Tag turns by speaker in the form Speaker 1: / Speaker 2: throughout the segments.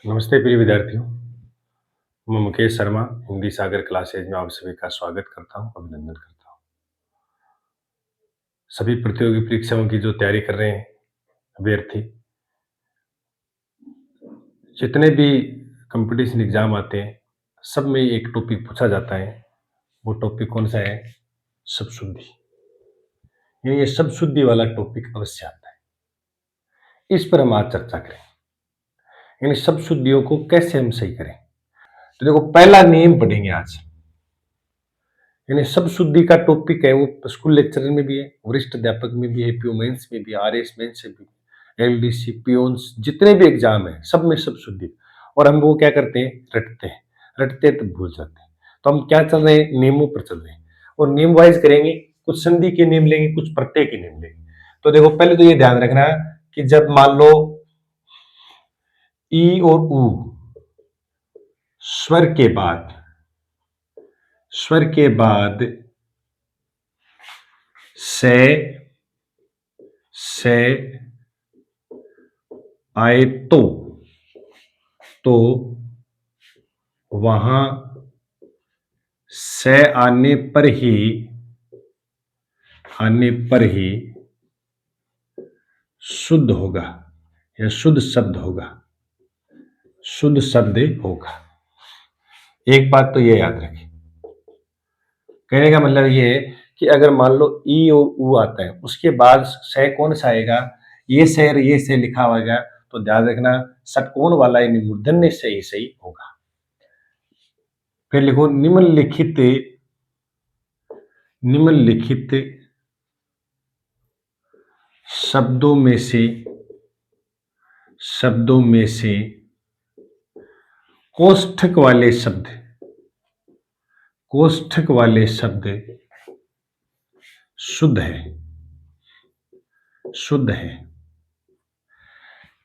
Speaker 1: नमस्ते प्रिय विद्यार्थियों। मैं मुकेश शर्मा हिंदी सागर क्लासेज में आप सभी का स्वागत करता हूं, अभिनंदन करता हूं। सभी प्रतियोगी परीक्षाओं की जो तैयारी कर रहे हैं अभ्यर्थी, जितने भी कंपटीशन एग्जाम आते हैं, सब में एक टॉपिक पूछा जाता है। वो टॉपिक कौन सा है? शब्द ये शब्द शुद्धि वाला टॉपिक अवश्य आता है। इस पर हम आज चर्चा करें। यानी शब्द शुद्धियों को कैसे हम सही करें। तो देखो, पहला नियम पढ़ेंगे आज। यानी शब्द शुद्धि का टॉपिक है, वो स्कूल लेक्चरर में भी है, वरिष्ठ अध्यापक में भी है, पीओ मेंस में भी, आरएस मेंस में भी, एलडीसी पियोन्स, जितने भी एग्जाम है सब में शब्द शुद्धि। और हम वो क्या करते हैं? रटते हैं तो भूल जाते हैं। तो हम क्या चल रहे हैं? नियमों पर चल रहे हैं और नियम वाइज करेंगे। कुछ संधि के नियम लेंगे, कुछ प्रत्यय के नियम लेंगे। तो देखो, पहले तो ये ध्यान रखना कि जब मान लो ई और ऊ स्वर के बाद से आए तो वहां से आने पर ही शुद्ध होगा या शुद्ध शब्द होगा। एक बात तो ये याद रखें, कहने का मतलब ये है कि अगर मान लो ई और ऊ आता है, उसके बाद से कौन सा आएगा? ये से लिखा होगा, तो ध्यान रखना षटकोण वाला यानी मूर्धन्य से ही सही होगा। फिर लिखो निम्नलिखित शब्दों में से कोष्ठक वाले शब्द शुद्ध है।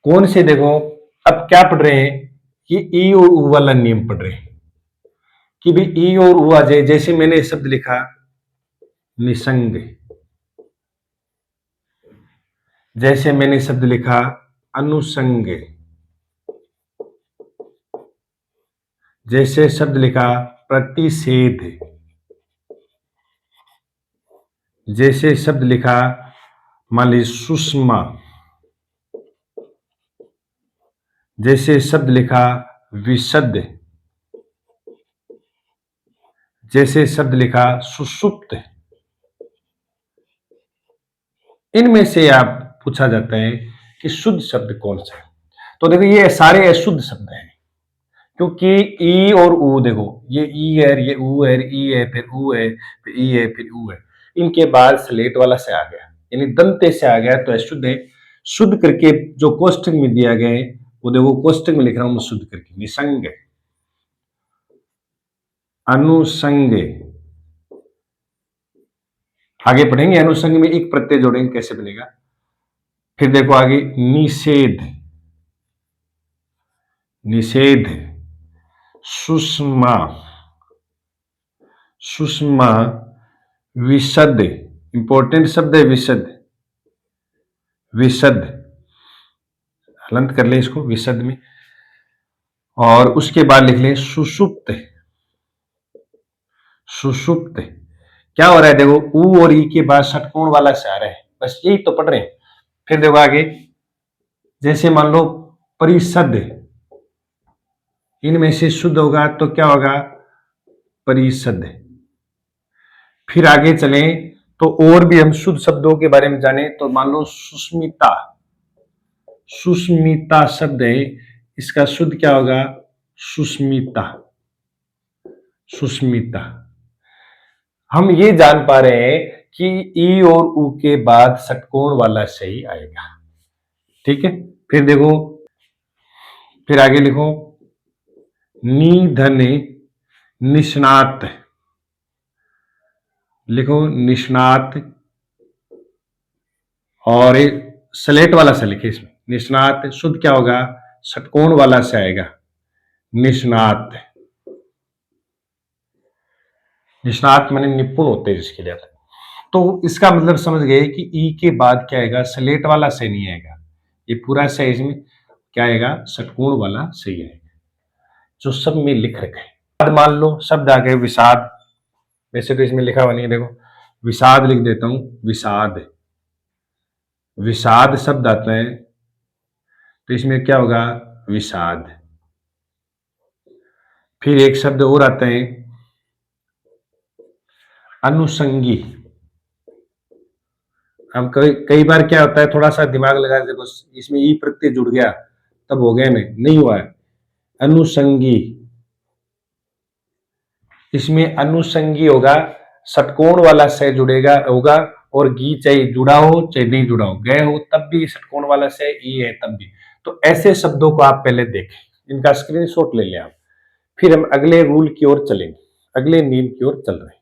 Speaker 1: कौन से? देखो, अब क्या पढ़ रहे हैं कि ई और ऊ वाला नियम पढ़ रहे हैं कि भी ई और ऊ आ जाए। जैसे मैंने शब्द लिखा निसंग, जैसे मैंने शब्द लिखा अनुसंग, जैसे शब्द लिखा प्रतिषेध, जैसे शब्द लिखा मान लीजिए सुषमा, जैसे शब्द लिखा विशद, जैसे शब्द लिखा सुषुप्त, इनमें से आप पूछा जाता है कि शुद्ध शब्द कौन सा है। तो देखो, ये सारे अशुद्ध शब्द हैं, क्योंकि ई और ऊ, देखो ये ई है, ये ऊ है, ई है, फिर ऊ है, फिर ई है, फिर ऊ है। इनके बाद स्लेट वाला से आ गया, यानी दंते से आ गया, तो अशुद्ध है। शुद्ध करके जो कोष्ठक में दिया गया है, वो देखो कोष्ठक में लिख रहा हूं मैं शुद्ध करके, निसंग, अनुसंग। आगे पढ़ेंगे, अनुसंग में एक प्रत्यय जोड़ेंगे कैसे बनेगा। फिर देखो आगे निषेध, सुषमा, विशद, इंपॉर्टेंट शब्द है विशद, हलंत कर ले इसको विशद में। और उसके बाद लिख लें सुषुप्त। क्या हो रहा है? देखो, ऊ और ई के बाद षटकोण वाला से आ रहा है, बस यही तो पढ़ रहे हैं। फिर देखो आगे, जैसे मान लो परिषद, इनमें से शुद्ध होगा तो क्या होगा? परिषद। फिर आगे चलें तो और भी हम शुद्ध शब्दों के बारे में जाने, तो मान लो सुष्मिता शब्द है, इसका शुद्ध क्या होगा? सुष्मिता। हम ये जान पा रहे हैं कि ई और ऊ के बाद षटकोण वाला सही आएगा। ठीक है, फिर देखो, फिर आगे लिखो निधन, निष्णात, लिखो निष्णात, और स्लेट वाला से लिखे इसमें निष्णात। शुद्ध क्या होगा? षटकोण वाला से आएगा, निष्णात। निष्णात माने निपुण होते हैं जिसके लिए। तो इसका मतलब समझ गए कि ई के बाद क्या आएगा? स्लेट वाला से नहीं आएगा, ये पूरा से इसमें क्या आएगा, षटकोण वाला सही है, जो सब में लिख रखे हैं। मान लो शब्द आ गए विषाद, वैसे तो इसमें लिखा हुआ नहीं है, देखो विषाद लिख देता हूं, विषाद, विषाद शब्द आता है तो इसमें क्या होगा, विषाद। फिर एक शब्द और आता है अनुषंगी। अब कई बार क्या होता है, थोड़ा सा दिमाग लगा, देखो इसमें ई प्रत्यय जुड़ गया तब हो गया, नहीं हुआ है, अनुषंगी। इसमें अनुषंगी होगा, षटकोण वाला से जुड़ेगा होगा, और गी चाहे जुड़ा हो चाहे नहीं जुड़ा हो, गए हो तब भी षटकोण वाला से ई है तब भी। तो ऐसे शब्दों को आप पहले देखें, इनका स्क्रीनशॉट ले लें आप, फिर हम अगले रूल की ओर चलेंगे, अगले नियम की ओर चल रहे हैं।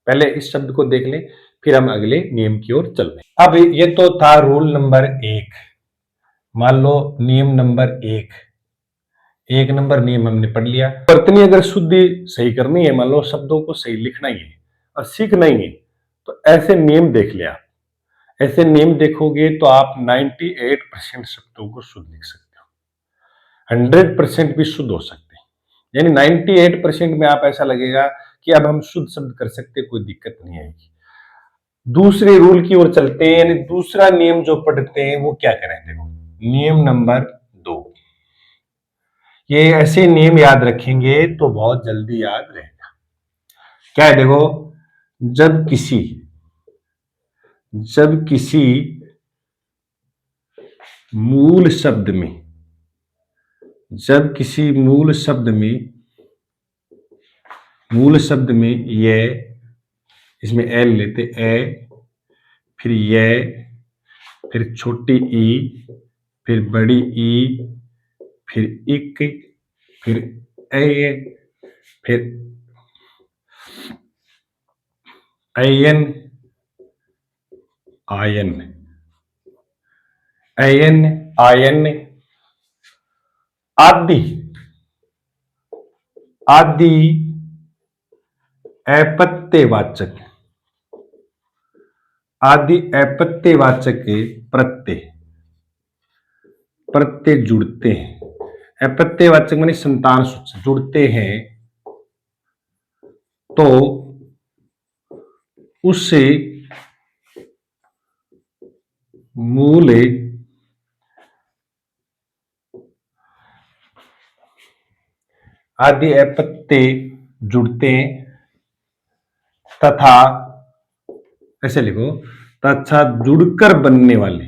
Speaker 1: पहले इस शब्द को देख लें, फिर हम अगले नियम की ओर चल रहे हैं। अब ये तो था रूल नंबर 1। मान लो नियम नंबर 1 नंबर नियम हमने पढ़ लिया। वर्तनी अगर शुद्धि सही करनी है, मान लो शब्दों को सही लिखना ही है और सीखना ही है, तो ऐसे नियम देख लिया। ऐसे नियम देखोगे तो आप 98% शब्दों को शुद्ध लिख सकते हो, 100% भी शुद्ध हो सकते हैं। यानी 98% में आप ऐसा लगेगा कि अब हम शुद्ध शब्द कर सकते, कोई दिक्कत नहीं आएगी। दूसरे रूल की ओर चलते हैं, यानी दूसरा नियम जो पढ़ते हैं वो क्या करें, देखो नियम नंबर 2। ये ऐसे नियम याद रखेंगे तो बहुत जल्दी याद रहेगा। क्या है, देखो जब किसी मूल शब्द में, जब किसी मूल शब्द में ये, इसमें एल लेते, ए, फिर ये, फिर छोटी ई, फिर बड़ी ई, फिर इक, फिर ए, फिर आयन, आदि अपत्यवाचक, प्रत्यय जुड़ते हैं। अपत्यवाचक माने संतान सूचक जुड़ते हैं, तो उससे मूल आदि अपत्य जुड़ते हैं तथा, ऐसे लिखो, तथा जुड़कर बनने वाले,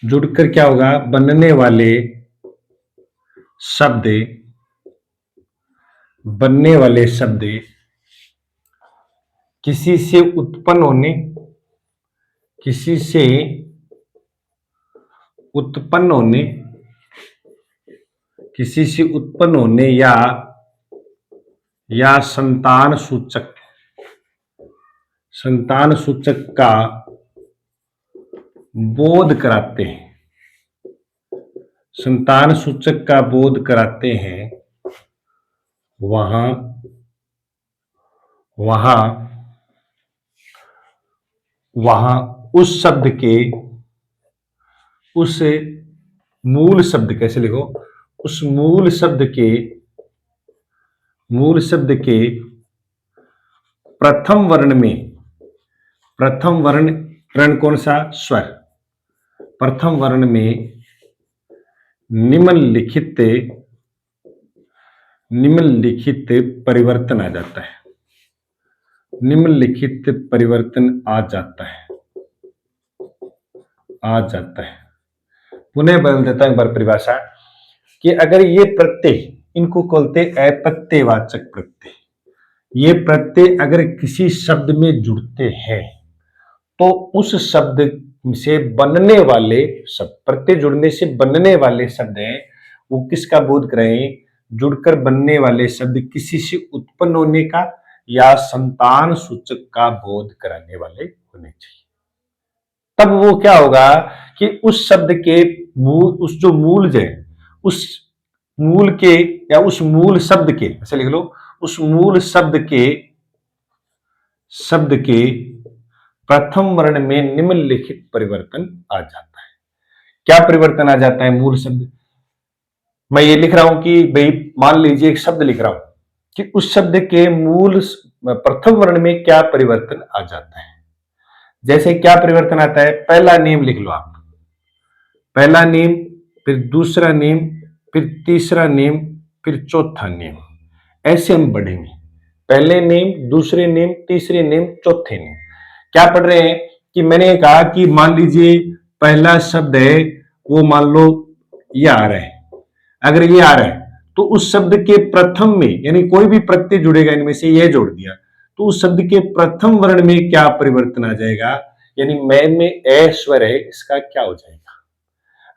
Speaker 1: जुड़कर क्या होगा, बनने वाले शब्द किसी से उत्पन्न होने या संतान सूचक का बोध कराते हैं, वहां उस शब्द के, उस मूल शब्द, कैसे लिखो, उस मूल शब्द के प्रथम वर्ण कौन सा, स्वर, प्रथम वर्ण में निम्नलिखित परिवर्तन आ जाता है, पुनः बदल देता हूं एक बार परिभाषा, कि अगर ये प्रत्यय, इनको बोलते अपत्यवाचक प्रत्यय, ये प्रत्यय अगर किसी शब्द में जुड़ते हैं तो उस शब्द से बनने वाले शब्द, प्रत्यय जुड़ने से बनने वाले शब्द हैं, वो किसका बोध कराएं, जुड़कर बनने वाले शब्द किसी से उत्पन्न होने का या संतान सूचक का बोध कराने वाले होने चाहिए। तब वो क्या होगा कि उस शब्द के मूल, उस जो मूल है, उस मूल के या उस मूल शब्द के, ऐसे लिख लो, उस मूल शब्द के शब्द के प्रथम वर्ण में निम्नलिखित परिवर्तन आ जाता है। क्या परिवर्तन आ जाता है? मूल शब्द, मैं ये लिख रहा हूं कि भाई मान लीजिए एक शब्द लिख रहा हूं कि उस शब्द के मूल प्रथम वर्ण में क्या परिवर्तन आ जाता है। जैसे क्या परिवर्तन आता है? पहला नेम लिख लो आप, पहला नेम, फिर दूसरा नेम, फिर तीसरा नेम, फिर चौथा नेम, ऐसे हम बढ़ेंगे। पहले नेम, दूसरे नेम, तीसरे नेम, चौथे नेम। क्या पढ़ रहे हैं कि मैंने कहा कि मान लीजिए पहला शब्द है वो मान लो ये आ रहा है, अगर ये आ रहा है तो उस शब्द के प्रथम में, यानी कोई भी प्रत्यय जुड़ेगा इनमें से, ये जोड़ दिया तो उस शब्द के प्रथम वर्ण में क्या परिवर्तन आ जाएगा, यानी मैं में ए स्वर है, इसका क्या हो जाएगा।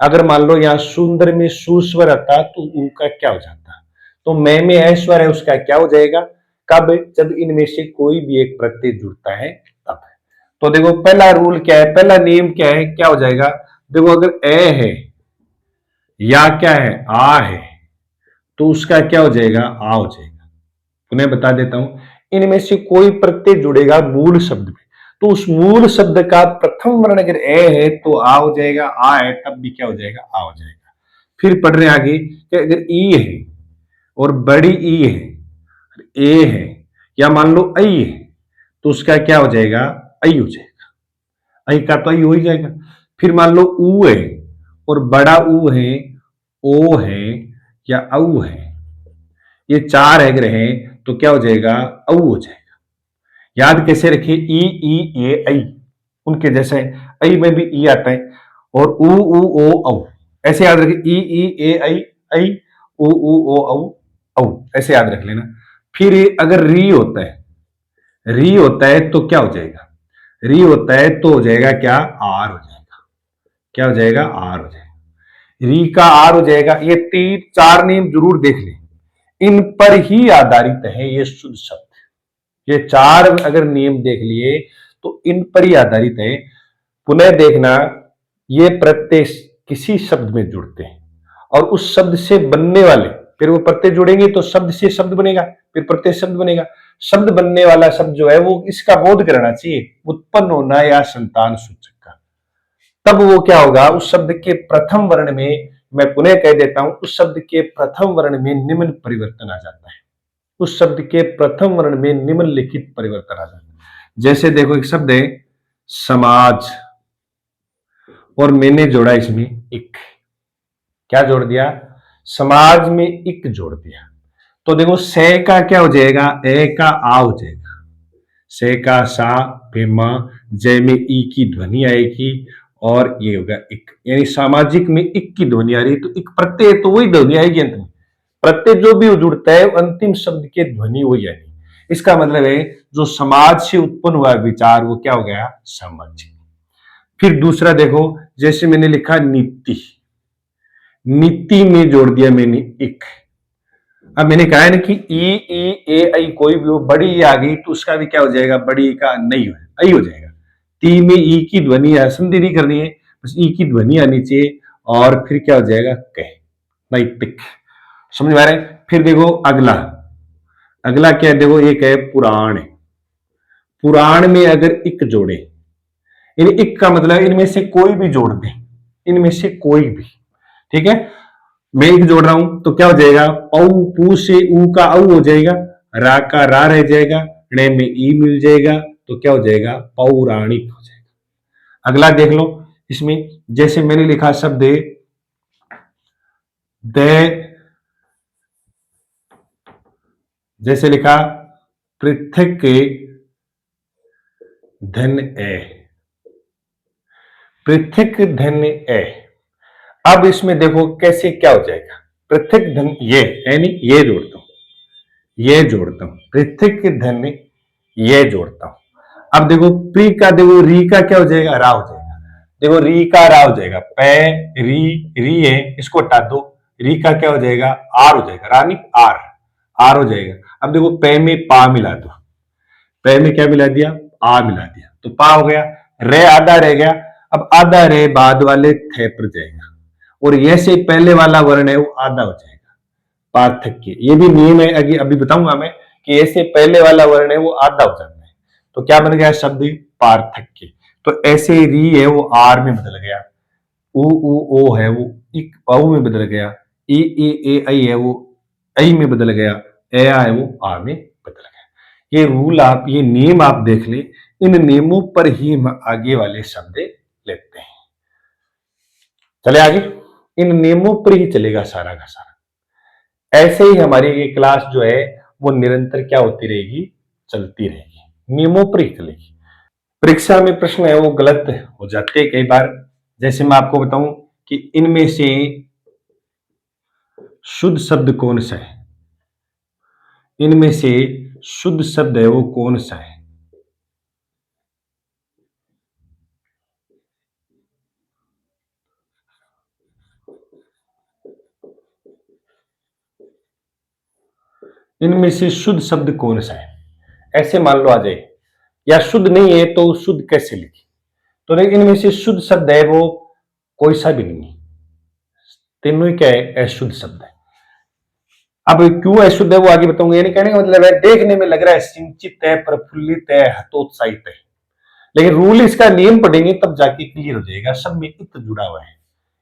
Speaker 1: अगर मान लो यहां सुंदर में सुस्वर आता तो ऊ का क्या हो जाता, तो मैं में ए स्वर है उसका क्या हो जाएगा। कब? जब इनमें से कोई भी एक प्रत्यय जुड़ता है तब। तो देखो पहला रूल क्या है, पहला नियम क्या है, क्या हो जाएगा। देखो अगर ए है या क्या है आ है तो उसका क्या हो जाएगा, आ हो जाएगा। पुनः बता देता हूं, इनमें से कोई प्रत्यय जुड़ेगा मूल शब्द में तो उस मूल शब्द का प्रथम वर्ण अगर ए है तो आ हो जाएगा, आ है तब भी क्या हो जाएगा, आ हो जाएगा। फिर पढ़ रहे आगे कि अगर ई है और बड़ी ई है, ए है या मान लो आई है तो उसका क्या हो जाएगा, आई हो जाएगा। आई का तो आई हो ही जाएगा। फिर मान लो ऊ है और बड़ा ऊ है, ओ है या औ है, ये चार अगर हैं तो क्या हो जाएगा, औ हो जाएगा। याद कैसे रखिए, ई ए ऐ उनके जैसे, ऐ में भी ई आता है और ऊ ओ औ, ऐसे याद रखिए, ई ए ऐ ऊ ओ औ, ऐसे याद रख लेना। फिर अगर री होता है, री होता है तो क्या हो जाएगा, री होता है तो हो जाएगा क्या, आर हो जाएगा। क्या हो जाएगा, आर हो जाएगा। री का आर हो जाएगा। ये तीन चार नियम जरूर देख लें, इन पर ही आधारित है ये शुद्ध शब्द। ये चार अगर नियम देख लिए तो इन पर ही आधारित है। पुनः देखना, ये प्रत्यय किसी शब्द में जुड़ते हैं और उस शब्द से बनने वाले, फिर वो प्रत्यय जुड़ेंगे तो शब्द से शब्द बनेगा, फिर प्रत्यय शब्द बनेगा। शब्द बनने वाला शब्द जो है वो इसका बोध करना चाहिए, उत्पन्न होना या संतान सूचक का। तब वो क्या होगा, उस शब्द के प्रथम वर्ण में, मैं पुनः कह देता हूं, उस शब्द के प्रथम वर्ण में निम्न परिवर्तन आ जाता है। उस शब्द के प्रथम वर्ण में निम्नलिखित परिवर्तन आ जाता है। जैसे देखो एक शब्द है समाज और मैंने जोड़ा इसमें इक, क्या जोड़ दिया, समाज में इक जोड़ दिया तो देखो से का क्या हो जाएगा, ए का आ हो जाएगा। से का सा, फेमा, जय में ई की ध्वनि आएगी और ये होगा इक, यानी सामाजिक में इक की ध्वनि आ रही है तो इक प्रत्यय तो वही ध्वनि आएगी अंत में। प्रत्यय जो भी जुड़ता है अंतिम शब्द के ध्वनि वही आएगी। इसका मतलब है जो समाज से उत्पन्न हुआ विचार वो क्या हो गया, सामाजिक। फिर दूसरा देखो, जैसे मैंने लिखा नीति, नीति में जोड़ दिया मैंने इक। अब मैंने कहा है ना कि ई ए आई कोई भी हो, बड़ी आ गई तो उसका भी क्या हो जाएगा, बड़ी का नहीं हो, आई हो जाएगा। ती में ई की ध्वनि संधि नहीं करनी है, बस ई की ध्वनि आनी चाहिए और फिर क्या हो जाएगा, कह, नैतिक। समझ में आ रहा है। फिर देखो अगला, अगला क्या है, देखो एक है पुराण। पुराण में अगर इक जोड़े, यानी इक का मतलब इनमें से कोई भी जोड़ दे, इनमें से कोई भी, ठीक है। मैं एक जोड़ रहा हूं तो क्या हो जाएगा, पौ, पू से ऊ का औ हो जाएगा, रा का रा रह जाएगा, णे में ई मिल जाएगा तो क्या हो जाएगा, पौराणिक हो जाएगा। अगला देख लो इसमें, जैसे मैंने लिखा शब्द दे, जैसे लिखा पृथक धन ए, पृथक धन ए। अब इसमें देखो कैसे क्या हो जाएगा, पृथक धन ये, यानी ये जोड़ता हूं, ये जोड़ता हूं, पृथक धन ये जोड़ता हूं। अब देखो प्री का, देखो री का क्या हो जाएगा, रा हो जाएगा। देखो री का रा हो जाएगा, पै री, री है इसको हटा दो, री का क्या हो जाएगा, आर हो जाएगा, रानी आर, आर हो जाएगा। अब देखो पै में पा मिला दो, पै में क्या मिला दिया, आ मिला दिया तो पा हो गया। रे आधा रह गया, अब आधा रे बाद वाले थे पर जाएगा और ये से पहले वाला वर्ण है वो आधा हो जाएगा, पार्थक्य। ये भी नियम है, अभी बताऊंगा मैं कि ऐसे पहले वाला वर्ण है वो आधा हो जाता है तो क्या बन गया शब्द पार्थक्य। तो ऐसे री है वो आर में बदल गया, उ ओ है वो इक औ में बदल गया, ए ऐ है वो ऐ में बदल गया, ए आ है वो आ में बदल गया। ये रूल आप, ये नियम आप देख लें, इन नियमों पर ही हम आगे वाले शब्द लेते हैं। चले आगे, इन नियमों पर ही चलेगा सारा का सारा। ऐसे ही हमारी ये क्लास जो है वो निरंतर क्या होती रहेगी, चलती रहेगी, नियमों पर ही चलेगी। परीक्षा में प्रश्न है वो गलत हो जाते हैं कई बार। जैसे मैं आपको बताऊं कि इनमें से शुद्ध शब्द कौन सा है, इनमें से शुद्ध शब्द है वो कौन सा है। इनमें से शुद्ध शब्द कौन सा है, ऐसे मान लो आ जाए, या शुद्ध नहीं है तो शुद्ध कैसे लिखे। तो देखिए इनमें से शुद्ध शब्द है वो कोई सा भी नहीं है, तीनों ही क्या है, अशुद्ध शब्द है। अब क्यों अशुद्ध है वो आगे बताऊंगा। यानी कहने का मतलब है देखने में लग रहा है सिंचित है, प्रफुल्लित है, हतोत्साहित है, लेकिन रूल इसका नियम पढ़ेंगे तब जाके क्लियर हो जाएगा। सब में इत जुड़ा हुआ है,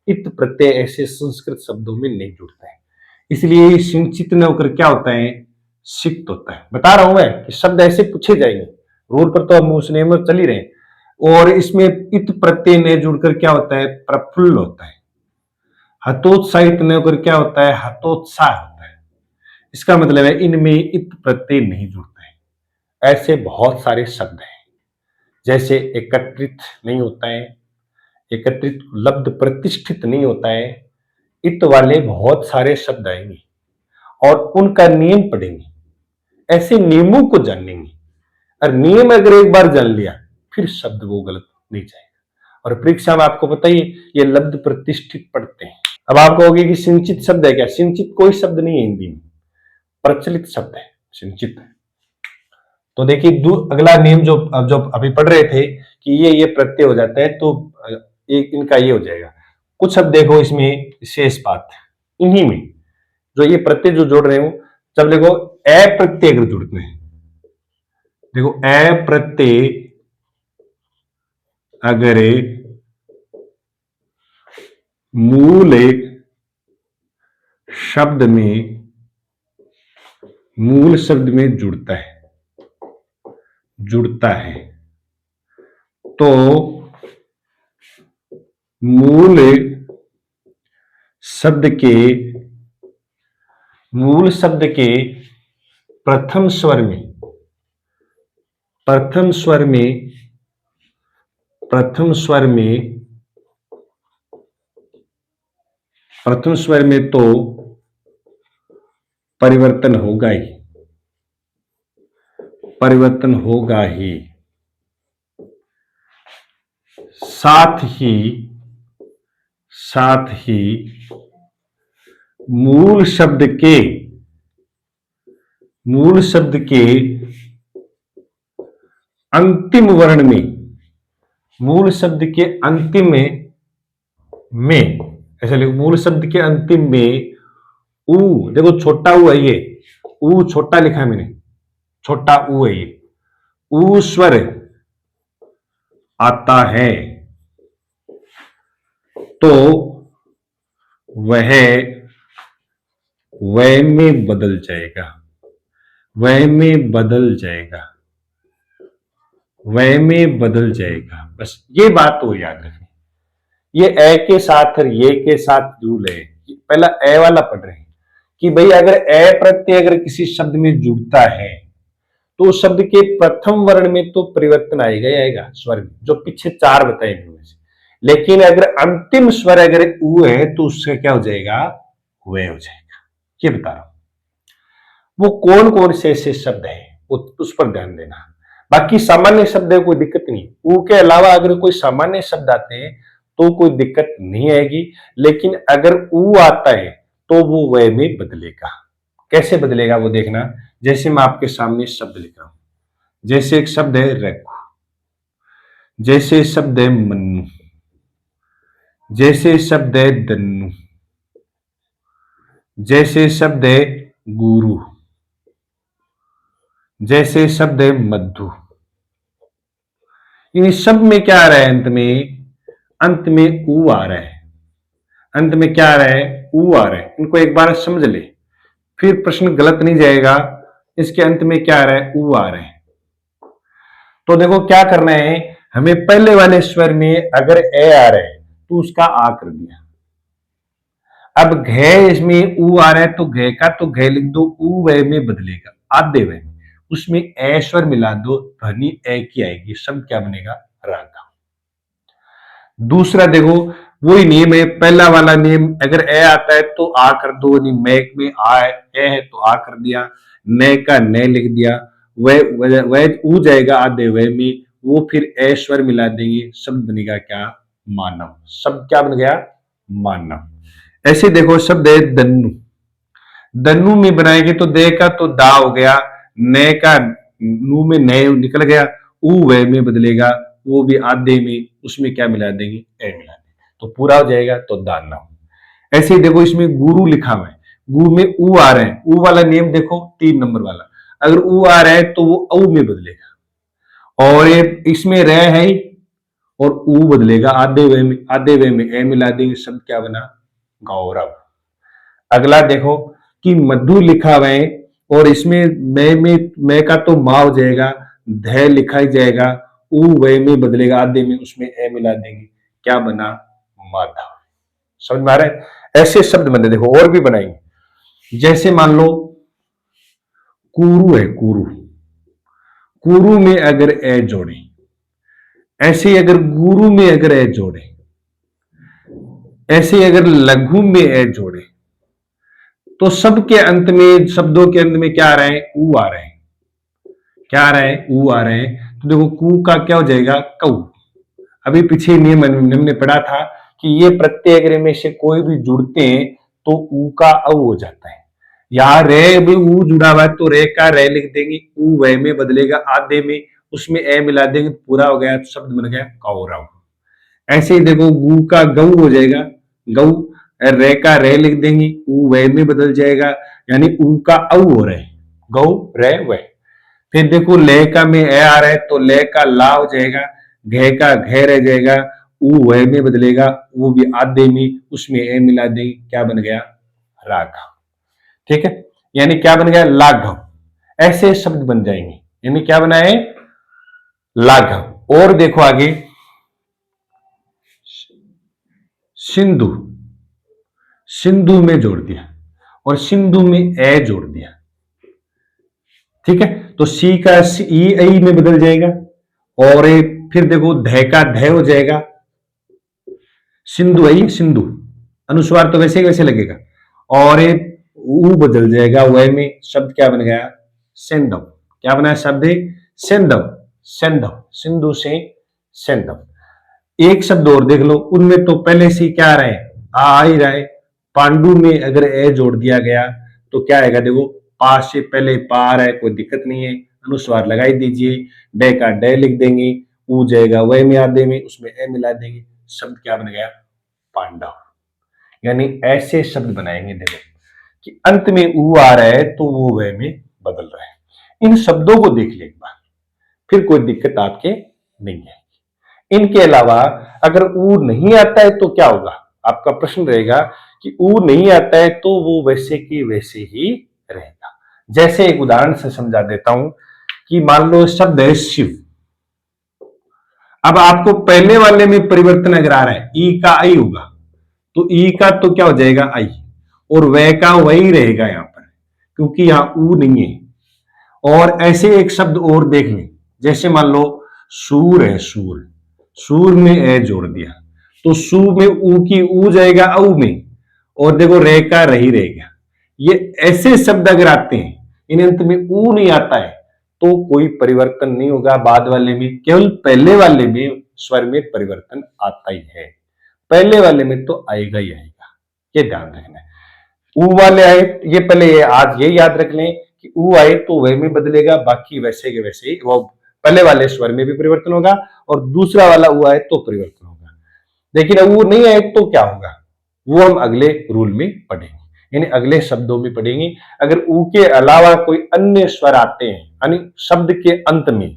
Speaker 1: इत प्रत्यय ऐसे संस्कृत शब्दों में नहीं जुड़ता है, इसलिए सिंचित न होकर क्या होता है, सिक्त होता है। बता रहा हूं मैं कि शब्द ऐसे पूछे जाएंगे, रूल पर तो हम उस नियम में चल ही रहे हैं। और इसमें इत प्रत्यय ने जुड़कर क्या होता है, प्रफुल्ल होता है। हतोत्साहित न होकर क्या होता है, हतोत्साह होता है। इसका मतलब है इनमें इत प्रत्यय नहीं जुड़ता है। ऐसे बहुत सारे शब्द हैं, जैसे एकत्रित नहीं होता है, एकत्रित लब्ध प्रतिष्ठित नहीं होता है, इत वाले बहुत सारे शब्द आएंगे और उनका नियम पढ़ेंगे, ऐसे नियमों को जानेंगे। और नियम अगर एक बार जान लिया फिर शब्द वो गलत नहीं जाएगा। और परीक्षा में आपको पता ही ये लब्ध प्रतिष्ठित पढ़ते हैं। अब आप कहोगे कि सिंचित शब्द है क्या, सिंचित कोई शब्द नहीं है हिंदी में, प्रचलित शब्द है सिंचित। तो देखिए अगला नियम जो जो अभी पढ़ रहे थे कि ये प्रत्यय हो जाता है, तो एक इनका ये हो जाएगा। कुछ शब्द देखो इसमें शेष बात, इन्हीं में जो ये प्रत्यय जो जोड़ रहे हो, जब देखो अप्रत्यय अगर जुड़ते हैं, देखो अप्रत्यय अगर मूल शब्द में, मूल शब्द में जुड़ता है तो मूल शब्द के, मूल शब्द के प्रथम स्वर में, प्रथम स्वर में, प्रथम स्वर में, प्रथम स्वर में तो परिवर्तन होगा ही, परिवर्तन होगा ही। साथ ही, साथ ही मूल शब्द के, मूल शब्द के अंतिम वर्ण में, मूल शब्द के अंतिम में ऐसा लिखो, मूल शब्द के अंतिम में ऊ, देखो छोटा ऊ है ये, ऊ छोटा लिखा है मैंने, छोटा ऊ है ये, ऊ स्वर आता है तो वह वह में बदल जाएगा, वह में बदल जाएगा, वह में बदल जाएगा। बस ये बात तो याद रखें। ये ए के साथ और ये के साथ रूल है। पहला ए वाला पढ़ रहे हैं कि भाई अगर ए प्रत्यय अगर किसी शब्द में जुड़ता है तो शब्द के प्रथम वर्ण में तो परिवर्तन आएगा ही आएगा, स्वर में, जो पीछे चार बताए इनमें से। लेकिन अगर अंतिम स्वर अगर ऊ है तो उससे क्या हो जाएगा, वे हो जाएगा। ये बता रहा हूं। वो कौन कौन से ऐसे शब्द है उस पर ध्यान देना। बाकी सामान्य शब्द है, कोई दिक्कत नहीं। ऊ के अलावा अगर कोई सामान्य शब्द आते हैं तो कोई दिक्कत नहीं आएगी, लेकिन अगर ऊ आता है तो वो वह में बदलेगा। कैसे बदलेगा वो देखना। जैसे मैं आपके सामने शब्द लिख रहा हूं, जैसे एक शब्द है रघु, जैसे शब्द है मन्नू, जैसे शब्द है दन्नू, जैसे शब्द है गुरु, जैसे शब्द है मधु, इन सब में क्या आ रहा है, अंत में ऊ आ रहा है। अंत में क्या आ रहा है, ऊ आ रहा है। इनको एक बार समझ ले, फिर प्रश्न गलत नहीं जाएगा। इसके अंत में क्या आ रहा है, ऊ आ रहा है। तो देखो क्या करना है, हमें पहले वाले स्वर में अगर ए आ रहा है तो उसका आ कर दिया। अब घे इसमें ऊ आ रहा है तो घे का तो घे लिख दो, ऊ वे में बदलेगा, आधे वे में, उसमें ए स्वर मिला दो, ध्वनि ए की आएगी, शब्द क्या बनेगा, रागा। दूसरा देखो वही नियम है, पहला वाला नियम, अगर ए आता है तो आ कर दो, नहीं मैक में आ है, ए है तो आ कर दिया, ने का ने लिख दिया, वह ऊ जाएगा आधे वे में, वो फिर ए स्वर मिला देंगे, शब्द बनेगा क्या, मानव। शब्द क्या बन गया, मानव। ऐसे देखो शब्द है दन्नू, दन्नू में बनाएंगे तो दे का तो दा हो गया, ने का नू में ने निकल गया, ऊ वे में बदलेगा, वो भी आधे में, उसमें क्या मिला देंगे, ए मिला देंगे, तो पूरा हो जाएगा तो दाना। ऐसे ही देखो इसमें गुरु लिखा हुआ है, गु में ऊ आ रहा है, ऊ वाला नियम देखो 3 नंबर वाला, अगर ऊ आ रहा है तो वो औ में बदलेगा, और ये इसमें रह है और ऊ बदलेगा आधे वे में, आधे वे में ए मिला देंगे, शब्द क्या बना, गौरव। अगला देखो कि मधु लिखा हुआ है और इसमें मैं का तो मा हो जाएगा, ध लिखा ही जाएगा, ऊ वे में बदलेगा आधे में, उसमें ए मिला देंगे, क्या बना, माधव। समझ में आ रहा है, ऐसे शब्द बने देखो और भी बनाएंगे। जैसे मान लो कुरु है, कुरु, कुरु में अगर ए जोड़े, ऐसे अगर गुरु में अगर ए जोड़े, ऐसे अगर लघु में ए जोड़े, तो सबके अंत में, शब्दों के अंत में क्या आ रहा है, ऊ आ रहा है, क्या आ रहा है, ऊ आ रहा है। तो देखो कू का क्या हो जाएगा, कऊ। अभी पीछे नियम हमने पढ़ा था कि ये प्रत्यय में से कोई भी जुड़ते हैं तो ऊ का औ हो जाता है। यहां रे भी ऊ जुड़ा हुआ है तो रे का रे लिख देंगे, ऊ वे में बदलेगा आधे में, उसमें ए मिला देंगे, पूरा हो गया, तो शब्द बन गया कौरव। ऐसे ही देखो गु का गऊ हो जाएगा, गऊ, रे का रे लिख देंगे, ऊ वे में बदल जाएगा, यानी ऊ का औ हो रहा है, गौ रे वे। फिर देखो ले का में ए आ रहा है तो ले का ला हो जाएगा, घे का घे रह जाएगा, ऊ वह में बदलेगा, वो भी आधे में, उसमें ए मिला देंगे, क्या बन गया, राघव। ठीक है, यानी क्या बन गया, लाघव। ऐसे शब्द बन जाएंगे, यानी क्या बनाए, लाघव। और देखो आगे सिंधु, सिंधु में जोड़ दिया और सिंधु में ए जोड़ दिया। ठीक है, तो सी का ई आई में बदल जाएगा, और फिर देखो ध का ध हो जाएगा, सिंधु आई सिंधु, अनुस्वार तो वैसे ही वैसे लगेगा, और ऊ बदल जाएगा वह में, शब्द क्या बन गया, सेंधव। क्या बना है शब्द, सेंधव, सेंधव, सिंधु से सेंधव। एक शब्द और देख लो, उनमें तो पहले से क्या आ रहा है, आ ही रहा है। पांडु में अगर ए जोड़ दिया गया तो क्या आएगा, देखो पा से पहले पा आ रहा है, कोई दिक्कत नहीं है, अनुस्वार लगाई दीजिए, डे का डे लिख देंगे, ऊ जाएगा वह में आधे में, उसमें ए मिला देंगे, शब्द क्या बन गया, पांडव। यानी ऐसे शब्द बनाएंगे देखो कि अंत में ऊ आ रहा है तो वो वह में बदल रहा है। इन शब्दों को देख ले एक बार, फिर कोई दिक्कत आपके नहीं आएगी। इनके अलावा अगर ऊ नहीं आता है तो क्या होगा, आपका प्रश्न रहेगा कि ऊ नहीं आता है तो वो वैसे की वैसे ही रहेगा। जैसे एक उदाहरण से समझा देता हूं कि मान लो शब्द है शिव, अब आपको पहले वाले में परिवर्तन अगर आ रहा है, ई का आई होगा तो ई का तो क्या हो जाएगा, आई, और वह का वही रहेगा यहां पर, क्योंकि यहां ऊ नहीं है। और ऐसे एक शब्द और देख लें, जैसे मान लो सूर है, सूर, सूर में ए जोड़ दिया तो सू में ऊ की ऊ जाएगा औ में, और देखो रे का रही रहेगा। ये ऐसे शब्द अगर आते हैं, इन अंत में ऊ नहीं आता है तो कोई परिवर्तन नहीं होगा, बाद वाले में, केवल पहले वाले में स्वर में परिवर्तन आता ही है, पहले वाले में तो आएगा ही आएगा, ये ध्यान रखना है। ऊ वाले आए, ये पहले आज ये याद रख लें कि ऊ आए तो वह में बदलेगा, बाकी वैसे के वैसे ही, वो पहले वाले स्वर में भी परिवर्तन होगा और दूसरा वाला ऊ आए तो परिवर्तन होगा। लेकिन ऊ नहीं आए तो क्या होगा, वो हम अगले रूल में पढ़ेंगे, यानी अगले शब्दों में पढ़ेंगे। अगर ऊ के अलावा कोई अन्य स्वर आते हैं, यानी शब्द के अंत में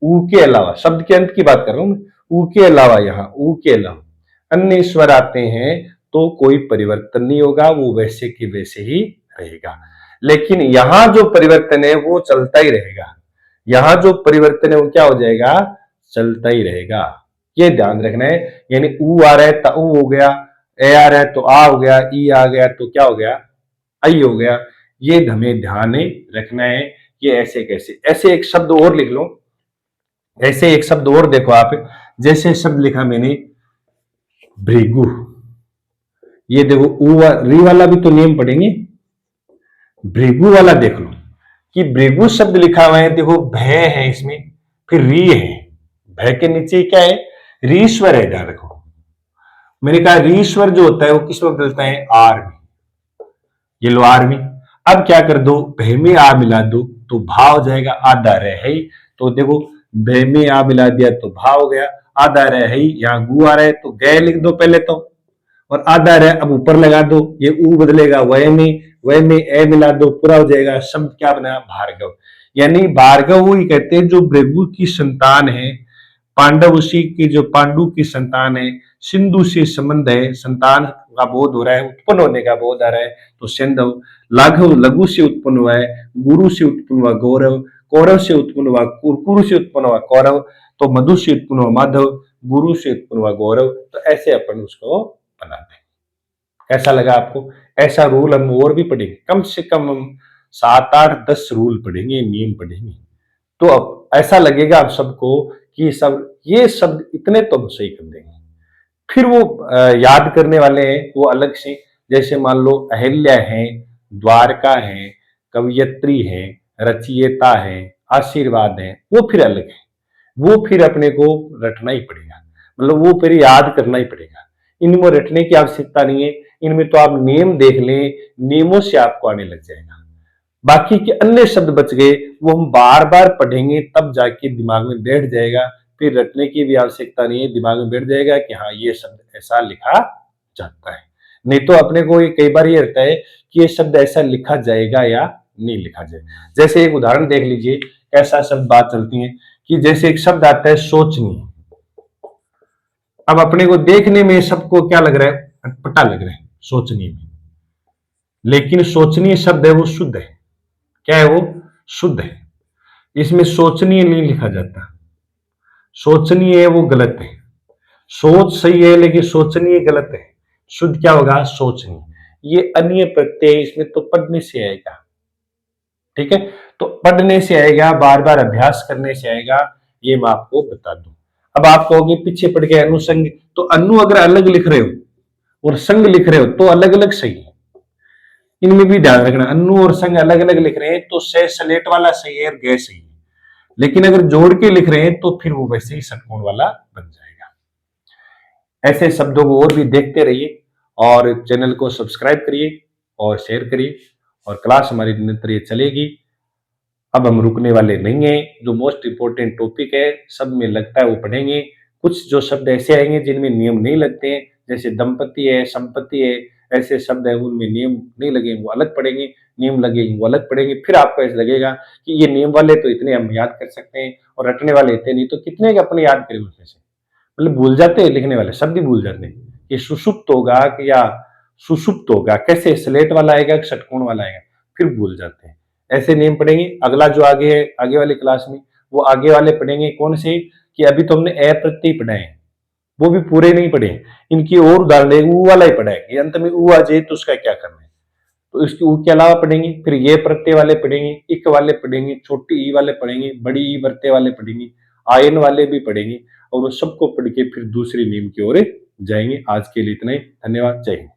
Speaker 1: ऊ के अलावा, शब्द के अंत की बात कर रहा हूं, ऊ के अलावा, यहाँ ऊ के अलावा अन्य स्वर आते हैं तो कोई परिवर्तन नहीं होगा, वो वैसे के वैसे ही रहेगा। लेकिन यहां जो परिवर्तन है वो चलता ही रहेगा, यहां जो परिवर्तन है वो क्या हो जाएगा, चलता ही रहेगा। ये ध्यान रखना है। यानी ऊ आ रहा है तो ऊ हो गया, ए आ रहा है तो आ हो गया, ई आ गया तो क्या हो गया, आई हो गया। ये हमें ध्यान रखना है। ये ऐसे कैसे, ऐसे एक शब्द और लिख लो, ऐसे एक शब्द और देखो आप, जैसे शब्द लिखा मैंने भृगु, ये देखो ऊ री वाला भी तो नियम पढ़ेंगे, भृगु वाला देख लो कि भृगु शब्द लिखा हुआ है, देखो भय है इसमें, फिर री है, भय के नीचे क्या है, रीश्वर है। ध्यान रखो, मैंने कहा रीश्वर जो होता है वो किस में बदलता है, आर में, ये लो आर में। अब क्या कर दो, भय में आ मिला दो तो भा हो जाएगा, आधा रह, तो देखो भय में आ मिला दिया तो भा हो गया, आधा रह, यहां गु आ रहा है तो गए लिख दो पहले तो, और आधा रह अब ऊपर लगा दो, ये ऊ बदलेगा वह में ए मिला दो, पूरा हो जाएगा। शब्द क्या बना, भार्गव। यानी भार्गव वो ही कहते हैं जो भृगु की संतान है, पांडव उसी की, जो पांडु की संतान है, सिंधु से संबंध है, संतान का बोध हो रहा है, उत्पन्न होने का बोध आ रहा है तो सिंधु, लघु लघु से उत्पन्न हुआ है, गुरु से उत्पन्न हुआ गौरव, कौरव से उत्पन्न हुआ कुरकुरु से उत्पन्न हुआ कौरव, तो मधु से उत्पन्न हुआ माधव, गुरु से उत्पन्न हुआ गौरव। तो ऐसे अपन उसको बनाते हैं। कैसा लगा आपको? ऐसा रूल हम और भी पढ़ेंगे, कम से कम हम 7, 8, 10 रूल पढ़ेंगे, नियम पढ़ेंगे। तो अब ऐसा लगेगा आप सबको कि सब ये शब्द इतने तो हम सही कर देंगे। फिर वो याद करने वाले हैं वो अलग से, जैसे मान लो अहिल्या है, द्वारका है, कवयत्री है, रचयिता है, आशीर्वाद है, वो फिर अलग है, वो फिर अपने को रटना ही पड़ेगा, मतलब वो फिर याद करना ही पड़ेगा। इनमें रटने की आवश्यकता नहीं है, इनमें तो आप नियम देख लें, नियमों से आपको आने लग जाएगा। बाकी के अन्य शब्द बच गए वो हम बार बार पढ़ेंगे तब जाके दिमाग में बैठ जाएगा, फिर रटने की भी आवश्यकता नहीं है, दिमाग में बैठ जाएगा कि हाँ ये शब्द ऐसा लिखा जाता है। नहीं तो अपने को कई बार ये रहता है कि ये शब्द ऐसा लिखा जाएगा या नहीं लिखा जाएगा। जैसे एक उदाहरण देख लीजिए, कैसा शब्द बात चलती है कि जैसे एक शब्द आता है सोचनीय। अब अपने को देखने में सबको क्या लग रहा है, अटपटा लग रहा है सोचनीय में, लेकिन सोचनीय शब्द है वो शुद्ध है। क्या है वो, शुद्ध है। इसमें सोचनीय नहीं लिखा जाता, सोचनीय है वो गलत है। सोच सही है लेकिन सोचनीय गलत है। शुद्ध क्या होगा, सोचनीय। ये अन्य प्रत्यय इसमें तो पढ़ने से आएगा, ठीक है, तो पढ़ने से आएगा, बार बार अभ्यास करने से आएगा, ये मैं आपको बता दूं। अब आप कहोगे पीछे पढ़ के अनुसंग, तो अनु अगर अलग लिख रहे हो और संग लिख रहे हो तो अलग अलग सही है। इनमें भी ध्यान रखना, अनु और संग अलग अलग लिख रहे हैं तो से सलेट वाला सही है और गे सही है, लेकिन अगर जोड़ के लिख रहे हैं तो फिर वो वैसे ही षटकोण वाला बन जाएगा। ऐसे शब्दों को और भी देखते रहिए और चैनल को सब्सक्राइब करिए और शेयर करिए, और क्लास हमारी निरंतर ये चलेगी। अब हम रुकने वाले नहीं हैं, जो मोस्ट इंपोर्टेंट टॉपिक है सब में लगता है वो पढ़ेंगे। कुछ जो शब्द ऐसे आएंगे जिनमें नियम नहीं लगते हैं, जैसे दंपति है, संपत्ति है, ऐसे शब्द है उनमें नियम नहीं लगे वो अलग पढ़ेंगे, नियम लगे वो अलग पढ़ेंगे। फिर आपको ऐसा लगेगा कि ये नियम वाले तो इतने हम याद कर सकते हैं और रटने वाले इतने नहीं, तो कितने के अपने याद करें उसमें से, मतलब भूल जाते हैं, लिखने वाले शब्द ही भूल जाते हैं कि सुषुप्त होगा कि या सुषुप्त होगा, कैसे स्लेट वाला आएगा कि षटकोण वाला आएगा, फिर भूल जाते हैं। ऐसे नियम पढ़ेंगे। अगला जो आगे है, आगे वाली क्लास में वो आगे वाले पढ़ेंगे कौन से, कि अभी तो हमने ए प्रत्यय पढ़ाए हैं, वो भी पूरे नहीं पढ़े, इनकी और उदाहरण है, ऊ वाला ही पढ़ा है, अंत में ऊ आ जाए तो उसका क्या करना है, तो इसके ऊ के अलावा पढ़ेंगे, फिर ये प्रत्यय वाले पढ़ेंगे, इक वाले पढ़ेंगे, छोटी ई वाले पढ़ेंगे, बड़ी ई प्रत्यय वाले पढ़ेंगे, आयन वाले भी पढ़ेंगे, और वो सबको पढ़ के फिर दूसरे नियम की ओर जाएंगे। आज के लिए इतना ही, धन्यवाद, जय हिंद।